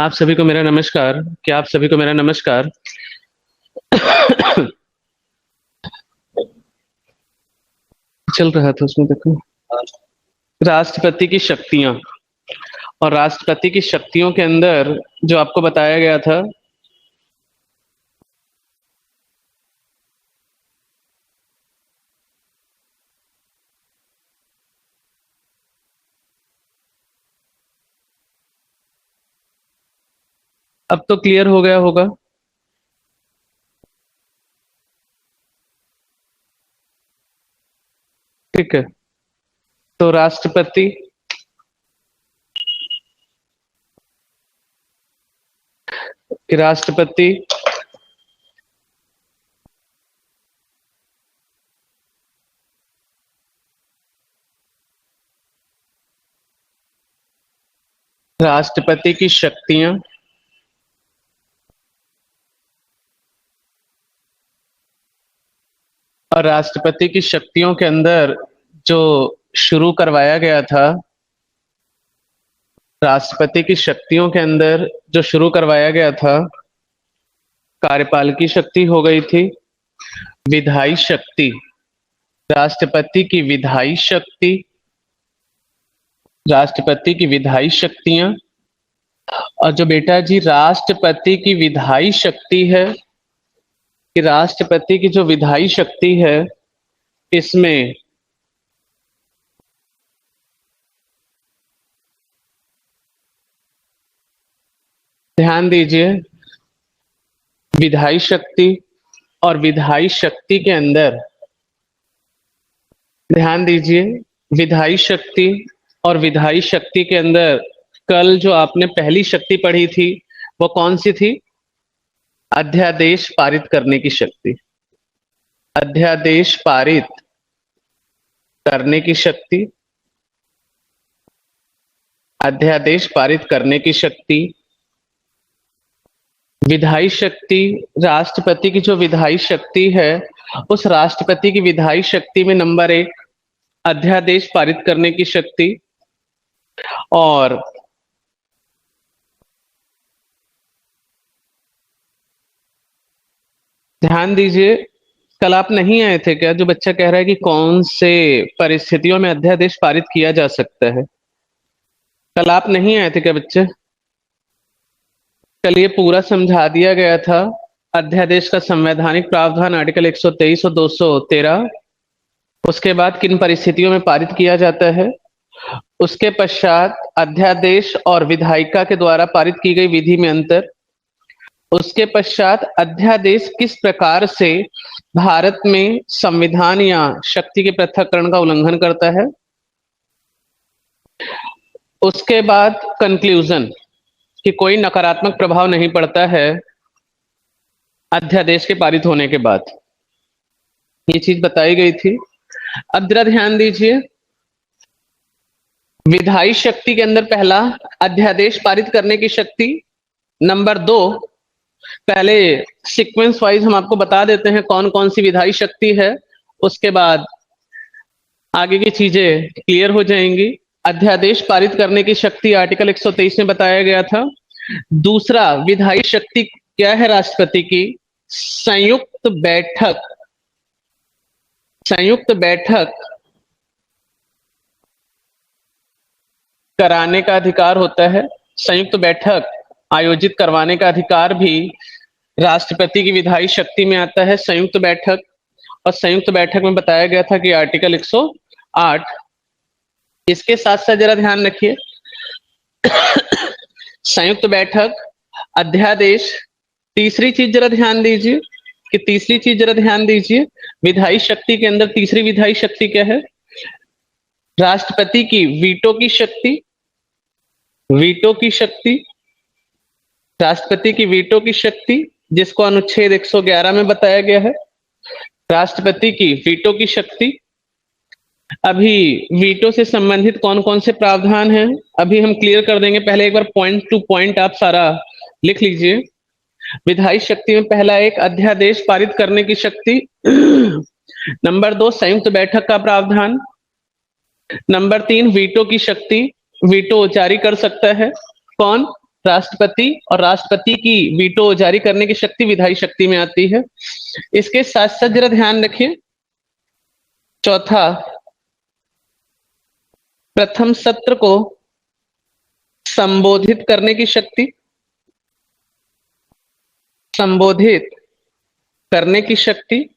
आप सभी को मेरा नमस्कार। क्या आप सभी को मेरा नमस्कार? चल रहा था उसमें देखो, राष्ट्रपति की शक्तियां। और राष्ट्रपति की शक्तियों के अंदर जो आपको बताया गया था, अब तो क्लियर हो गया होगा। ठीक है, तो राष्ट्रपति राष्ट्रपति की शक्तियां और राष्ट्रपति की शक्तियों के अंदर जो शुरू करवाया गया था, राष्ट्रपति की शक्तियों के अंदर जो शुरू करवाया गया था, कार्यपालकी शक्ति हो गई थी, विधायी शक्ति, राष्ट्रपति की विधायी शक्ति, राष्ट्रपति की विधायी शक्तियां। और जो बेटा जी राष्ट्रपति की विधायी शक्ति है, कि राष्ट्रपति की जो विधायी शक्ति है, इसमें ध्यान दीजिए, विधायी शक्ति और विधायी शक्ति के अंदर ध्यान दीजिए, विधायी शक्ति और विधायी शक्ति के अंदर कल जो आपने पहली शक्ति पढ़ी थी वो कौन सी थी? अध्यादेश पारित करने की शक्ति। अध्यादेश पारित करने की शक्ति, अध्यादेश पारित करने की शक्ति। विधायी शक्ति, राष्ट्रपति की जो विधायी शक्ति है, उस राष्ट्रपति की विधायी शक्ति में नंबर 1 अध्यादेश पारित करने की शक्ति। और ध्यान दीजिए, कल आप नहीं आए थे क्या? जो बच्चा कह रहा है कि कौन से परिस्थितियों में अध्यादेश पारित किया जा सकता है, कल आप नहीं आए थे क्या बच्चे? कल ये पूरा समझा दिया गया था, अध्यादेश का संवैधानिक प्रावधान आर्टिकल 123 और 213, उसके बाद किन परिस्थितियों में पारित किया जाता है, उसके पश्चात अध्यादेश और विधायिका के द्वारा पारित की गई विधि में अंतर, उसके पश्चात अध्यादेश किस प्रकार से भारत में संविधान या शक्ति के पृथक्करण का उल्लंघन करता है, उसके बाद कंक्लूजन कि कोई नकारात्मक प्रभाव नहीं पड़ता है अध्यादेश के पारित होने के बाद। ये चीज बताई गई थी। अब जरा ध्यान दीजिए, विधायी शक्ति के अंदर पहला अध्यादेश पारित करने की शक्ति, नंबर 2, पहले सीक्वेंस वाइज हम आपको बता देते हैं कौन कौन सी विधायी शक्ति है, उसके बाद आगे की चीजें क्लियर हो जाएंगी। अध्यादेश पारित करने की शक्ति आर्टिकल 123 में बताया गया था। दूसरा, विधायी शक्ति क्या है राष्ट्रपति की? संयुक्त बैठक, संयुक्त बैठक कराने का अधिकार होता है। संयुक्त बैठक आयोजित करवाने का अधिकार भी राष्ट्रपति की विधायी शक्ति में आता है, संयुक्त बैठक। और संयुक्त बैठक में बताया गया था कि आर्टिकल 108। इसके साथ साथ जरा ध्यान रखिए, संयुक्त बैठक, अध्यादेश। तीसरी चीज जरा ध्यान दीजिए, कि तीसरी चीज जरा ध्यान दीजिए, विधायी शक्ति के अंदर तीसरी विधायी शक्ति क्या है? राष्ट्रपति की वीटो की शक्ति, वीटो की शक्ति, राष्ट्रपति की वीटो की शक्ति, जिसको अनुच्छेद 111 में बताया गया है, राष्ट्रपति की वीटो की शक्ति। अभी वीटो से संबंधित कौन कौन से प्रावधान हैं अभी हम क्लियर कर देंगे। पहले एक बार पॉइंट टू पॉइंट आप सारा लिख लीजिए। विधायी शक्ति में पहला एक अध्यादेश पारित करने की शक्ति, नंबर 2 संयुक्त बैठक का प्रावधान, नंबर 3 वीटो की शक्ति, वीटो जारी कर सकता है कौन? राष्ट्रपति, और राष्ट्रपति की वीटो जारी करने की शक्ति विधायी शक्ति में आती है। इसके साथ साथ जरा ध्यान रखिए, चौथा, प्रथम सत्र को संबोधित करने की शक्ति, संबोधित करने की शक्ति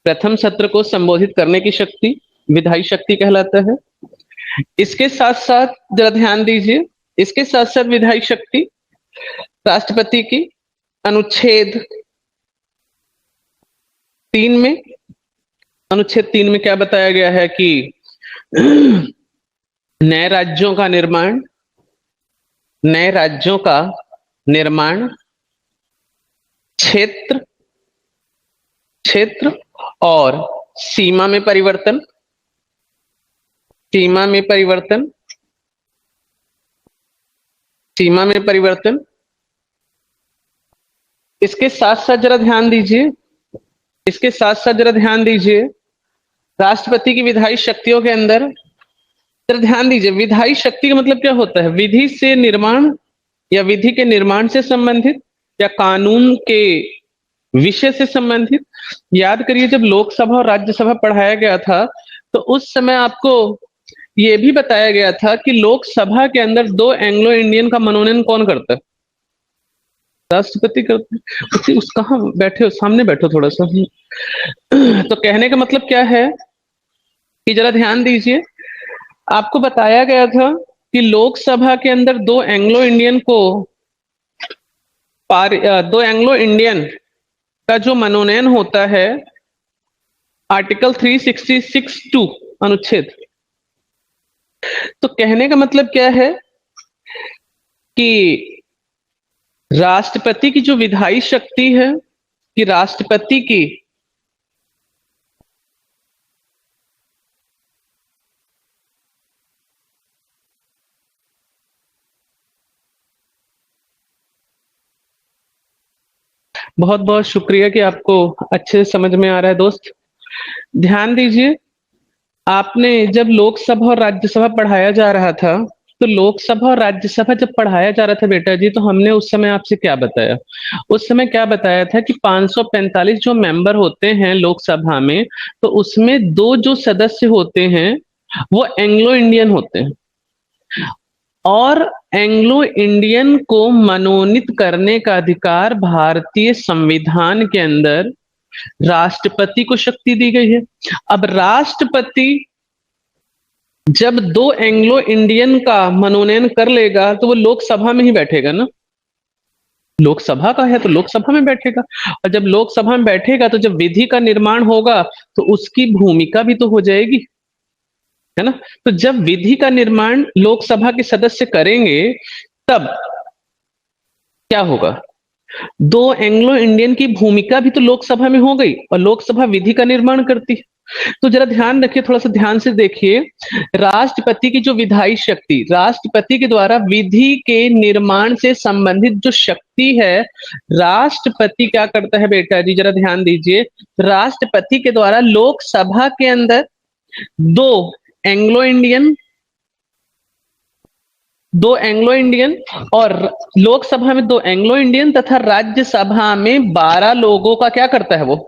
प्रथम सत्र को संबोधित करने की शक्ति विधायी शक्ति कहलाता है। इसके साथ साथ जरा ध्यान दीजिए, इसके साथ साथ विधायी शक्ति राष्ट्रपति की अनुच्छेद 3 में, अनुच्छेद 3 में क्या बताया गया है कि नए राज्यों का निर्माण, नए राज्यों का निर्माण, क्षेत्र, क्षेत्र और सीमा में परिवर्तन, सीमा में परिवर्तन, सीमा में परिवर्तन। इसके साथ साथ जरा ध्यान दीजिए, इसके साथ साथ जरा ध्यान दीजिए, राष्ट्रपति की विधायी शक्तियों के अंदर जरा ध्यान दीजिए, विधायी शक्ति का मतलब क्या होता है? विधि से निर्माण या विधि के निर्माण से संबंधित या कानून के विषय से संबंधित। याद करिए, जब लोकसभा और राज्यसभा पढ़ाया गया था तो उस समय आपको यह भी बताया गया था कि लोकसभा के अंदर 2 एंग्लो इंडियन का मनोनयन कौन करता है? राष्ट्रपति करते हैं। उस कहाँ बैठे हो? सामने बैठो थोड़ा सा। तो कहने का मतलब क्या है कि जरा ध्यान दीजिए, आपको बताया गया था कि लोकसभा के अंदर 2 एंग्लो इंडियन को 2 एंग्लो इंडियन का जो मनोनयन होता है आर्टिकल 366(2) अनुच्छेद। तो कहने का मतलब क्या है कि राष्ट्रपति की जो विधायी शक्ति है, कि राष्ट्रपति की बहुत बहुत शुक्रिया कि आपको अच्छे से समझ में आ रहा है। दोस्त ध्यान दीजिए, आपने जब लोकसभा और राज्यसभा पढ़ाया जा रहा था, तो लोकसभा और राज्यसभा जब पढ़ाया जा रहा था बेटा जी, तो हमने उस समय आपसे क्या बताया? उस समय क्या बताया था कि 545 जो मेंबर होते हैं लोकसभा में, तो उसमें 2 जो सदस्य होते हैं वो एंग्लो इंडियन होते हैं, और एंग्लो इंडियन को मनोनीत करने का अधिकार भारतीय संविधान के अंदर राष्ट्रपति को शक्ति दी गई है। अब राष्ट्रपति जब 2 एंग्लो इंडियन का मनोनयन कर लेगा तो वो लोकसभा में ही बैठेगा ना, लोकसभा का है तो लोकसभा में बैठेगा, और जब लोकसभा में बैठेगा तो जब विधि का निर्माण होगा तो उसकी भूमिका भी तो हो जाएगी, है ना। तो जब विधि का निर्माण लोकसभा के सदस्य करेंगे तब क्या होगा? 2 एंग्लो इंडियन की भूमिका भी तो लोकसभा में हो गई, और लोकसभा विधि का निर्माण करती है। तो जरा ध्यान रखिए, थोड़ा सा ध्यान से देखिए, राष्ट्रपति की जो विधायी शक्ति, राष्ट्रपति के द्वारा विधि के निर्माण से संबंधित जो शक्ति है, राष्ट्रपति क्या करता है बेटा जी? जरा ध्यान दीजिए, राष्ट्रपति के द्वारा लोकसभा के अंदर 2 एंग्लो इंडियन, 2 एंग्लो इंडियन, और लोकसभा में 2 एंग्लो इंडियन तथा राज्यसभा में 12 लोगों का क्या करता है? वो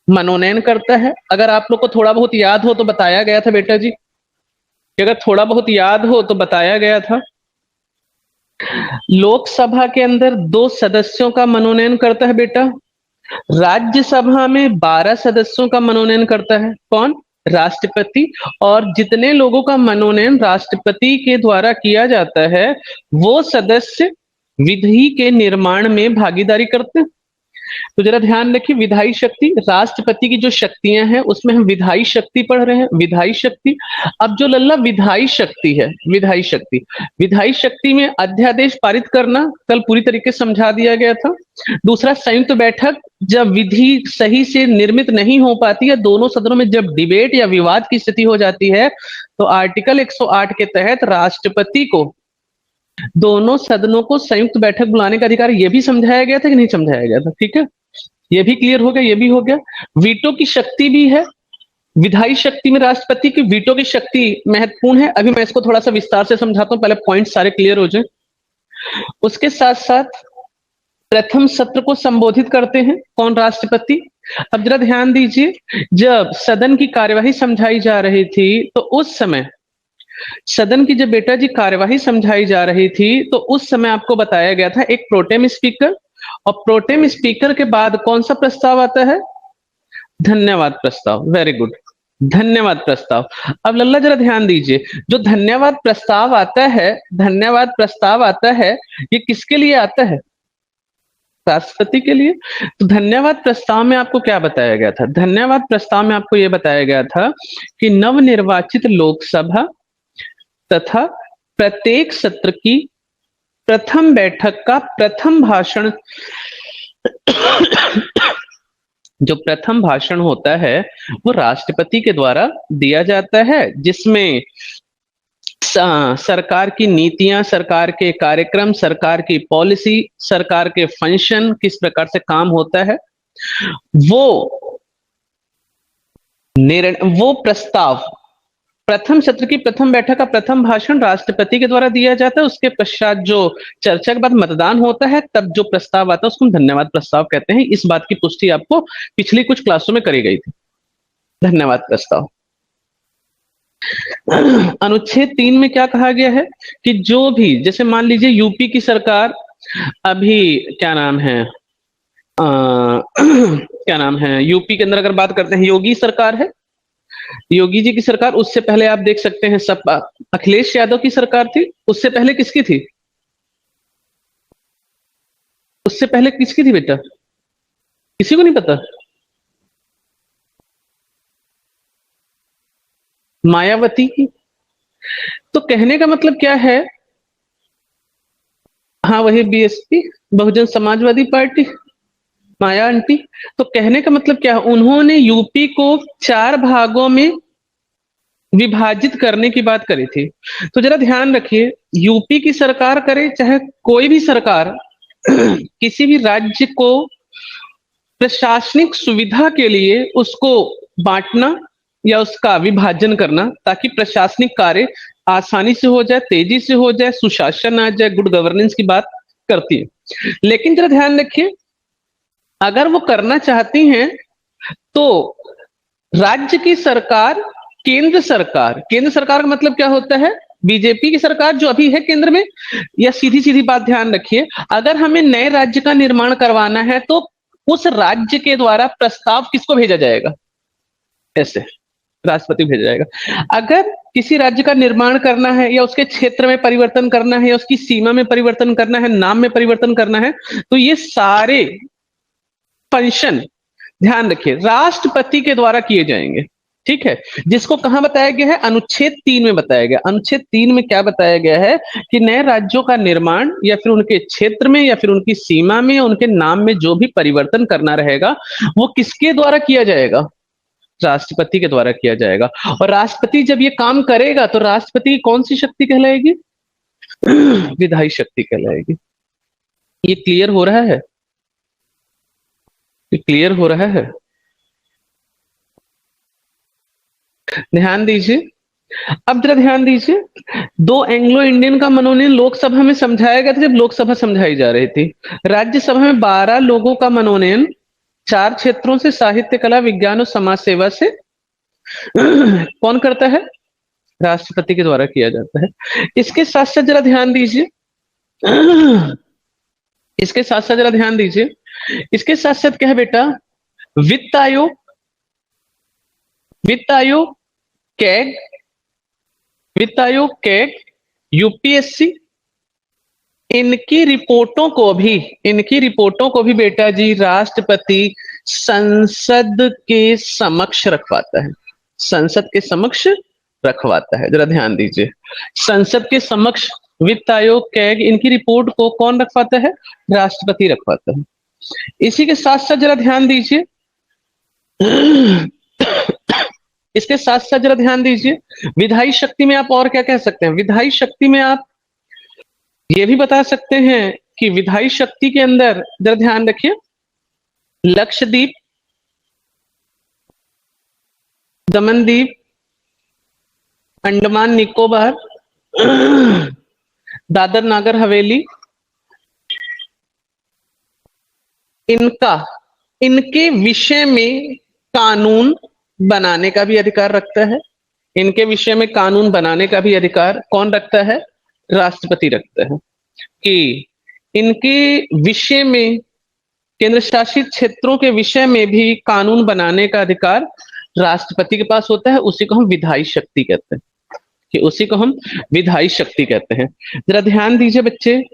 मनोनयन करता है। अगर आप लोग को थोड़ा बहुत याद हो तो बताया गया था बेटा जी, कि अगर थोड़ा बहुत याद हो तो बताया गया था, लोकसभा के अंदर 2 सदस्यों का मनोनयन करता है बेटा, राज्यसभा में 12 सदस्यों का मनोनयन करता है। कौन? राष्ट्रपति। और जितने लोगों का मनोनयन राष्ट्रपति के द्वारा किया जाता है वो सदस्य विधि के निर्माण में भागीदारी करते हैं। तो जरा ध्यान रखिए, विधायी शक्ति, राष्ट्रपति की जो शक्तियां हैं उसमें हम विधायी शक्ति पढ़ रहे हैं, विधायी शक्ति। अब जो लल्ला विधायी शक्ति है, विधायी शक्ति, विधायी शक्ति में अध्यादेश पारित करना कल पूरी तरीके से समझा दिया गया था। दूसरा, संयुक्त बैठक, जब विधि सही से निर्मित नहीं हो पाती है, दोनों सदनों में जब डिबेट या विवाद की स्थिति हो जाती है, तो आर्टिकल 108 के तहत राष्ट्रपति को दोनों सदनों को संयुक्त बैठक बुलाने का अधिकार, यह भी समझाया गया था कि नहीं समझाया गया था? ठीक है, ये भी क्लियर हो गया, ये भी हो गया। वीटो की शक्ति भी है, विधायी शक्ति में राष्ट्रपति की वीटो की शक्ति महत्वपूर्ण है। अभी मैं इसको थोड़ा सा विस्तार से समझाता हूं, पहले पॉइंट सारे क्लियर हो जाए। उसके साथ साथ प्रथम सत्र को संबोधित करते हैं कौन? राष्ट्रपति। अब जरा ध्यान दीजिए, जब सदन की कार्यवाही समझाई जा रही थी तो उस समय सदन की जब बेटा जी कार्यवाही समझाई जा रही थी तो उस समय आपको बताया गया था एक प्रोटेम स्पीकर, और प्रोटेम स्पीकर के बाद कौन सा प्रस्ताव आता है? धन्यवाद प्रस्ताव। वेरी गुड, धन्यवाद प्रस्ताव। अब लल्ला जरा ध्यान दीजिए, जो धन्यवाद प्रस्ताव आता है, धन्यवाद प्रस्ताव आता है, ये किसके लिए आता है? राष्ट्रपति के लिए। तो धन्यवाद प्रस्ताव में आपको क्या बताया गया था? धन्यवाद प्रस्ताव में आपको यह बताया गया था कि नवनिर्वाचित लोकसभा तथा प्रत्येक सत्र की प्रथम बैठक का प्रथम भाषण जो प्रथम भाषण होता है वो राष्ट्रपति के द्वारा दिया जाता है, जिसमें सरकार की नीतियां, सरकार के कार्यक्रम, सरकार की पॉलिसी, सरकार के फंक्शन किस प्रकार से काम होता है, वो प्रस्ताव, प्रथम सत्र की प्रथम बैठक का प्रथम भाषण राष्ट्रपति के द्वारा दिया जाता है। उसके पश्चात जो चर्चा के बाद मतदान होता है, तब जो प्रस्ताव आता है उसको हम धन्यवाद प्रस्ताव कहते हैं। इस बात की पुष्टि आपको पिछली कुछ क्लासों में करी गई थी। धन्यवाद प्रस्ताव। अनुच्छेद 3 में क्या कहा गया है कि जो भी, जैसे मान लीजिए यूपी की सरकार अभी क्या नाम है क्या नाम है, यूपी के अंदर अगर बात करते हैं योगी सरकार है, योगी जी की सरकार। उससे पहले आप देख सकते हैं सपा, अखिलेश यादव की सरकार थी। उससे पहले किसकी थी? उससे पहले किसकी थी बेटा? किसी को नहीं पता? मायावती की। तो कहने का मतलब क्या है? हाँ, वही बीएसपी, बहुजन समाजवादी पार्टी, माया आंटी। तो कहने का मतलब क्या है? उन्होंने यूपी को 4 भागों में विभाजित करने की बात करी थी। तो जरा ध्यान रखिए, यूपी की सरकार करे चाहे कोई भी सरकार, किसी भी राज्य को प्रशासनिक सुविधा के लिए उसको बांटना या उसका विभाजन करना, ताकि प्रशासनिक कार्य आसानी से हो जाए, तेजी से हो जाए, सुशासन आ जाए, गुड गवर्नेंस की बात करती है। लेकिन जरा ध्यान रखिए, अगर वो करना चाहती हैं तो राज्य की सरकार, केंद्र सरकार का मतलब क्या होता है? बीजेपी की सरकार जो अभी है केंद्र में। या सीधी सीधी बात ध्यान रखिए, अगर हमें नए राज्य का निर्माण करवाना है तो उस राज्य के द्वारा प्रस्ताव किसको भेजा जाएगा? ऐसे राष्ट्रपति भेजा जाएगा। अगर किसी राज्य का निर्माण करना है या उसके क्षेत्र में परिवर्तन करना है या उसकी सीमा में परिवर्तन करना है, नाम में परिवर्तन करना है, तो ये सारे फंक्शन ध्यान रखिए राष्ट्रपति के द्वारा किए जाएंगे। ठीक है, जिसको कहां बताया गया है? अनुच्छेद 3 में बताया गया। अनुच्छेद 3 में क्या बताया गया है कि नए राज्यों का निर्माण या फिर उनके क्षेत्र में या फिर उनकी सीमा में या उनके नाम में जो भी परिवर्तन करना रहेगा वो किसके द्वारा किया जाएगा? राष्ट्रपति के द्वारा किया जाएगा। और राष्ट्रपति जब ये काम करेगा तो राष्ट्रपति की कौन सी शक्ति कहलाएगी? विधायी शक्ति कहलाएगी। ये क्लियर हो रहा है? क्लियर हो रहा है? ध्यान दीजिए। अब जरा ध्यान दीजिए, 2 एंग्लो इंडियन का मनोनयन लोकसभा में समझाया गया था जब लोकसभा समझाई जा रही थी। राज्यसभा में 12 लोगों का मनोनयन 4 क्षेत्रों से, साहित्य, कला, विज्ञान और समाज सेवा से कौन करता है? राष्ट्रपति के द्वारा किया जाता है। इसके साथ साथ जरा ध्यान दीजिए, इसके साथ साथ जरा ध्यान दीजिए, इसके साथ साथ क्या है बेटा? वित्त आयोग, कैग, वित्त आयोग, कैग, यूपीएससी, इनकी रिपोर्टों को भी बेटा जी राष्ट्रपति संसद के समक्ष रखवाता है। संसद के समक्ष रखवाता है। जरा ध्यान दीजिए, संसद के समक्ष वित्त आयोग, कैग, इनकी रिपोर्ट को कौन रखवाता है? राष्ट्रपति रखवाता है। इसी के साथ साथ जरा ध्यान दीजिए, इसके साथ साथ जरा ध्यान दीजिए, विधायी शक्ति में आप और क्या कह सकते हैं? विधायी शक्ति में आप ये भी बता सकते हैं कि विधायी शक्ति के अंदर जरा ध्यान रखिए, लक्षद्वीप, दमन द्वीप, अंडमान निकोबार, दादर नागर हवेली, इनके विषय में कानून बनाने का भी अधिकार रखता है। इनके विषय में कानून बनाने का भी अधिकार कौन रखता है? राष्ट्रपति रखता है। कि इनके विषय में, केंद्र शासित क्षेत्रों के विषय में भी कानून बनाने का अधिकार राष्ट्रपति के पास होता है। उसी को हम विधायी शक्ति कहते हैं, कि उसी को हम विधायी शक्ति कहते हैं। जरा ध्यान दीजिए बच्चे,